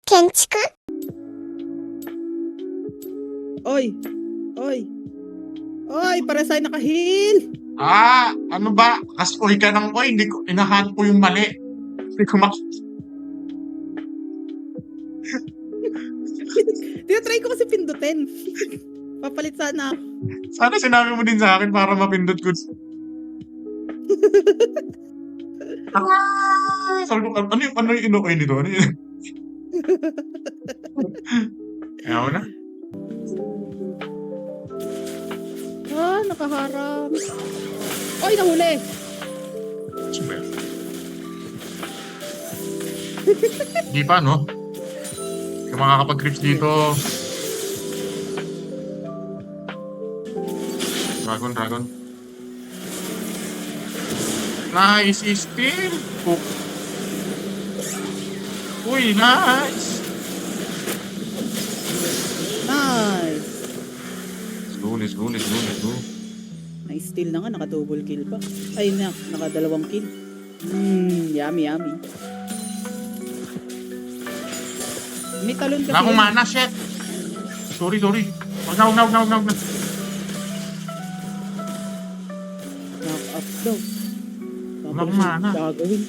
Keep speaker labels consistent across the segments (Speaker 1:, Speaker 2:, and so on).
Speaker 1: 建築
Speaker 2: Oy! Oy! Oy! Para sa'yo naka-heal!
Speaker 3: Ano ba? Kasoy ka ng oy, hindi ko, inahan ko yung mali. Hindi ko
Speaker 2: Tinatry ko kasi pindutin. Papalit sana ako.
Speaker 3: Sana sinabi mo din sa akin para mapindot ko. Sabi ko, ano yung ino-oy nito? Ano yun? Ayaw na.
Speaker 2: Nakaharap. Oy! Nahuli!
Speaker 3: Super. Hindi pa, no? Yung makakapag-grips dito. Dragon. Nice, steal! Oh. Uy, nice!
Speaker 2: Nice!
Speaker 3: Let's go.
Speaker 2: Na-steal na nga, naka-double kill pa. Ay, naka-dalawang kill. Yummy. May talon kasi.
Speaker 3: Wala akong mana, shit! Sorry. Wag na.
Speaker 2: Knock-up daw.
Speaker 3: Wala akong mana.
Speaker 2: Gagawin.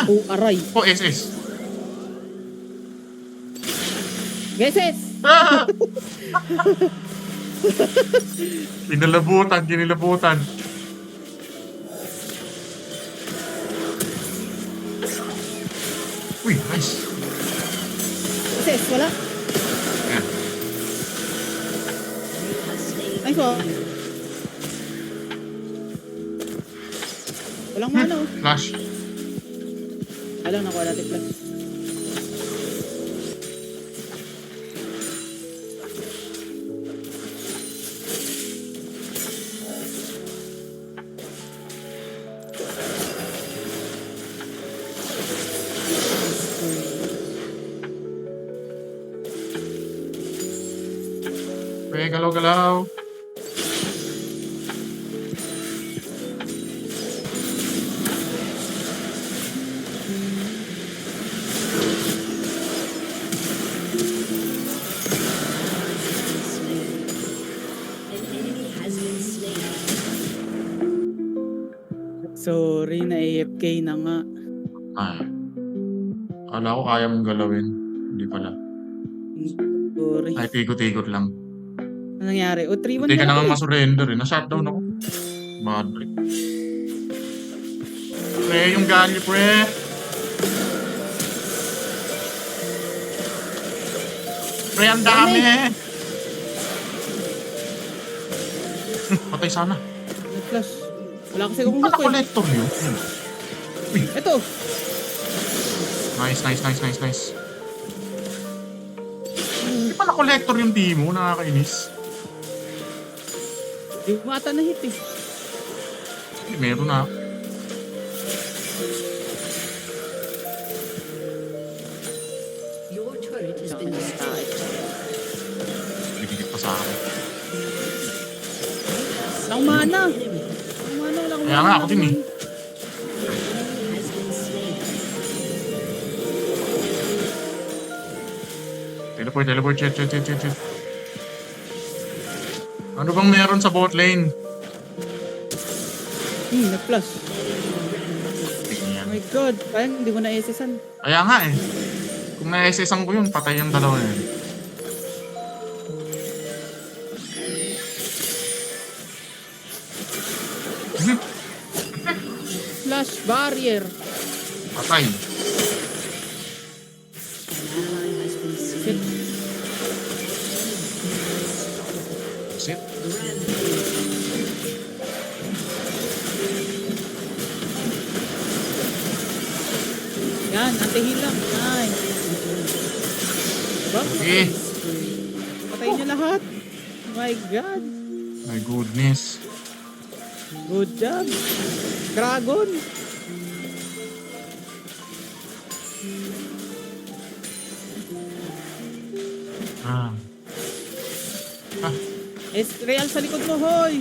Speaker 2: Oh, aray.
Speaker 3: Oh, SS.
Speaker 2: Geses!
Speaker 3: Kinilabutan. Uy, nice.
Speaker 2: Geses, wala.
Speaker 3: Ayan.
Speaker 2: Nice oh. Walang mana oh.
Speaker 3: Flash.
Speaker 2: Alam, nakuha natin flash.
Speaker 3: Okay, galaw.
Speaker 2: Sorry, na-AFK na nga.
Speaker 3: Ay. Akala ko kaya mong galawin. Hindi pala.
Speaker 2: Sorry.
Speaker 3: Ay, tikot-tikot lang.
Speaker 2: Ano nangyari? O, 3-1
Speaker 3: Hindi ka na nga
Speaker 2: ako eh.
Speaker 3: masurrender eh. Na-shutdown ako. Bad break. Pre, yung gali, pre. Pre, ang dami. Patay sana.
Speaker 2: Nag-flash. Wala kasi akong
Speaker 3: Pala
Speaker 2: hook eh.
Speaker 3: collector yun.
Speaker 2: Ito.
Speaker 3: Nice. Hindi pala collector yung team mo. Nakakainis.
Speaker 2: Di mo ata na-hit eh.
Speaker 3: Meron na.
Speaker 4: Your turret has been destroyed.
Speaker 3: Dikit pa sa akin.
Speaker 2: Walang mana.
Speaker 3: Kaya nga, ako din eh.
Speaker 4: Has been slain.
Speaker 3: Teleport. Chat. Ano bang meron sa bot lane?
Speaker 2: Nag-flash. Oh my god. Parang hindi mo na-SS-an.
Speaker 3: Kaya nga eh. Kung na-SS-an ko yun, patay yung dalawa na yun.
Speaker 2: Flash barrier.
Speaker 3: Patay.
Speaker 4: An ally has been slain.
Speaker 3: Sit.
Speaker 2: Yan, anti-heal lang. Nice. Ba?
Speaker 3: Okay.
Speaker 2: Patay niyo lahat. Oh my god.
Speaker 3: My goodness.
Speaker 2: Good job. Dragon.
Speaker 3: Ah,
Speaker 2: Real sa likod mo, hoy!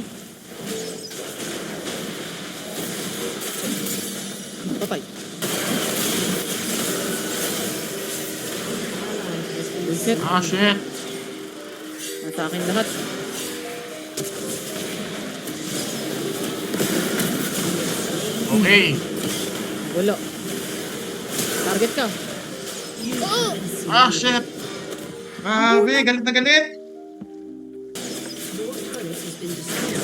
Speaker 2: Patay. Reset.
Speaker 3: Ah, shit.
Speaker 2: Nasa akin lahat.
Speaker 3: Okay.
Speaker 2: Wala. Target ka.
Speaker 3: Ah, shit. Grabe, galit na galit.
Speaker 4: Your turret has been destroyed.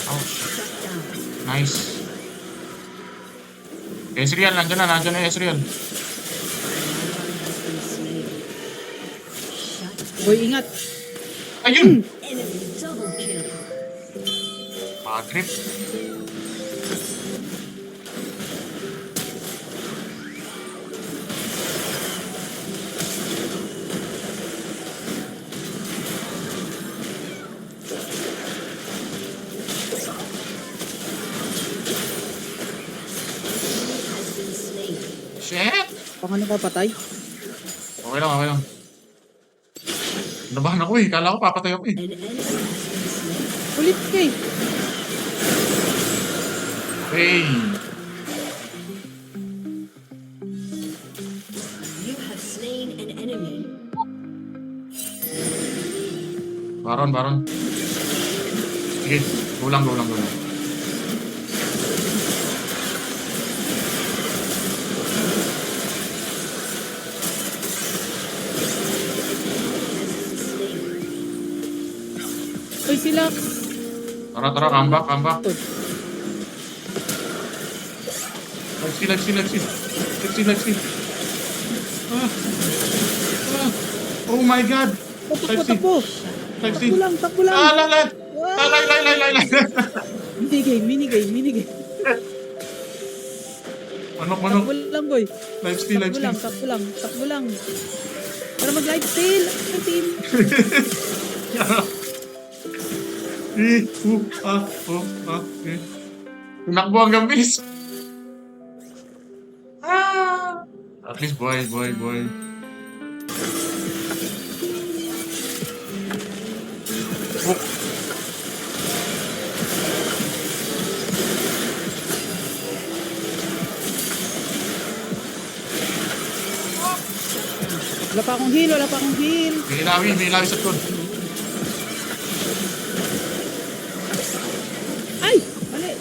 Speaker 3: Oh,
Speaker 4: Shut down.
Speaker 3: nice. Ezreal, nandiyan na Ezreal.
Speaker 4: An ally has been slain. Shut
Speaker 2: Boy, ingat.
Speaker 3: Ayun!
Speaker 4: enemy double kill.
Speaker 3: Trip.
Speaker 4: Has been slain.
Speaker 3: Shit!
Speaker 2: Paano ka patay?
Speaker 3: Okay lang. Nabahan ako eh. Kala ko papatay ako eh.
Speaker 4: An enemy has been slain.
Speaker 2: Ulit ka eh.
Speaker 3: Hey!
Speaker 4: You have slain an enemy.
Speaker 3: Baron. Sige, gulang.
Speaker 2: Uy, sila.
Speaker 3: Tara, comeback.
Speaker 2: Uy,
Speaker 3: Live steal. Ah. Oh my god!
Speaker 2: takbo.
Speaker 3: Live steal.
Speaker 2: Takbo lang.
Speaker 3: Lay.
Speaker 2: Minigame.
Speaker 3: Manok.
Speaker 2: Takbo lang, boy.
Speaker 3: Live steal.
Speaker 2: Takbo lang. Para mag-live steal. Ang team.
Speaker 3: Tunakbo ang gambis. At least boy.
Speaker 2: Wala pa akong heal.
Speaker 3: May ilawi sa tod.
Speaker 2: Ay! Mali.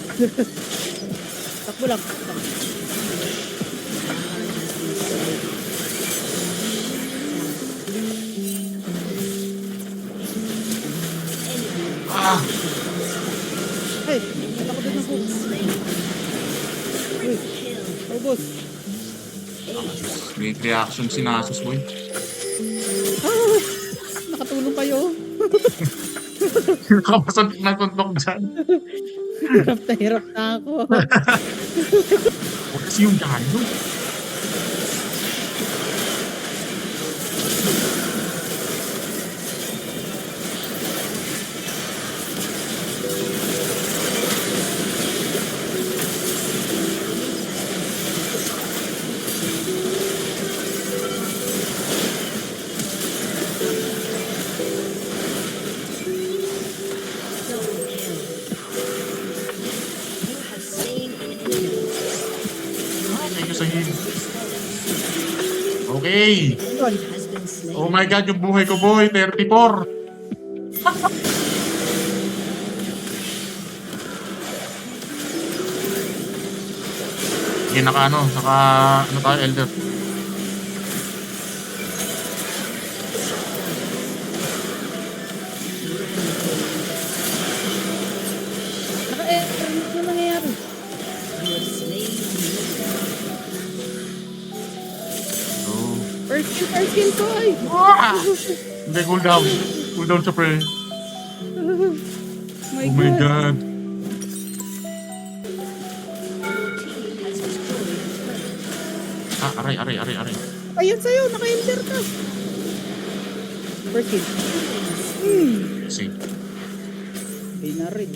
Speaker 2: Takbo lang.
Speaker 3: Ah!
Speaker 2: Ay, natakot din ako. Uy, ubos.
Speaker 3: Great reaction si Nasus boy.
Speaker 2: Ah! Nakatulong kayo.
Speaker 3: Kapasad na tuntok dyan.
Speaker 2: Hirap na ako.
Speaker 3: Huwag kasi yung gano.
Speaker 4: Double kill. You have slain an enemy.
Speaker 3: Thank you sa heal. Okay.
Speaker 4: Enemy has been slain.
Speaker 3: Oh my god, yung buhay ko boy, 34. Sige, naka tayo, Elder.
Speaker 2: Ano nangyayari?
Speaker 4: You have slain an enemy.
Speaker 3: Oh.
Speaker 2: First kill ko ay.
Speaker 3: Hindi, cooldown. Cooldown siya, pre.
Speaker 2: My
Speaker 3: Oh my
Speaker 2: God.
Speaker 3: god.
Speaker 4: Team has destroyed a turret.
Speaker 3: Ah, aray.
Speaker 2: Ayun sa'yo, naka-enter ka. First kill.
Speaker 3: Kasi.
Speaker 2: Ay na rin.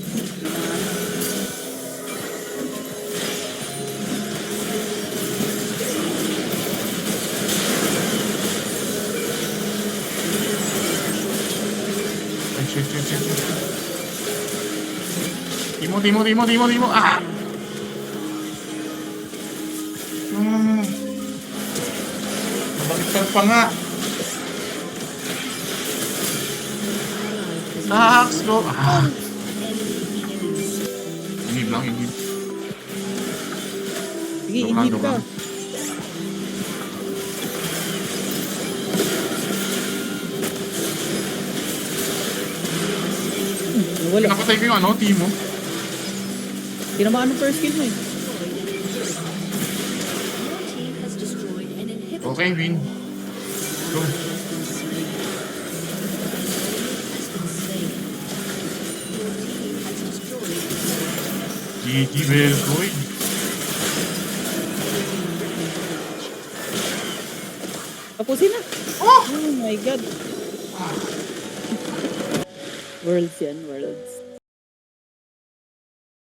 Speaker 3: Shit, shit, shit, shit. Timo. Ah! Nabaliktad pa nga. Saks ko. Ah! Inib lang, inib.
Speaker 2: Sige,
Speaker 3: Joke lang,
Speaker 2: inhib
Speaker 3: joke
Speaker 2: ka.
Speaker 3: lang.
Speaker 2: Wala.
Speaker 3: Napatay ko yung ano, Timo.
Speaker 2: Tinamaan ng first kill mo eh.
Speaker 4: Your team has destroyed an inhibitor.
Speaker 3: Okay, win. Go.
Speaker 4: Has been slain. Your team has destroyed
Speaker 3: GG, well played.
Speaker 2: Tapusin na.
Speaker 3: Oh!
Speaker 2: Oh my God. Worlds yan, worlds.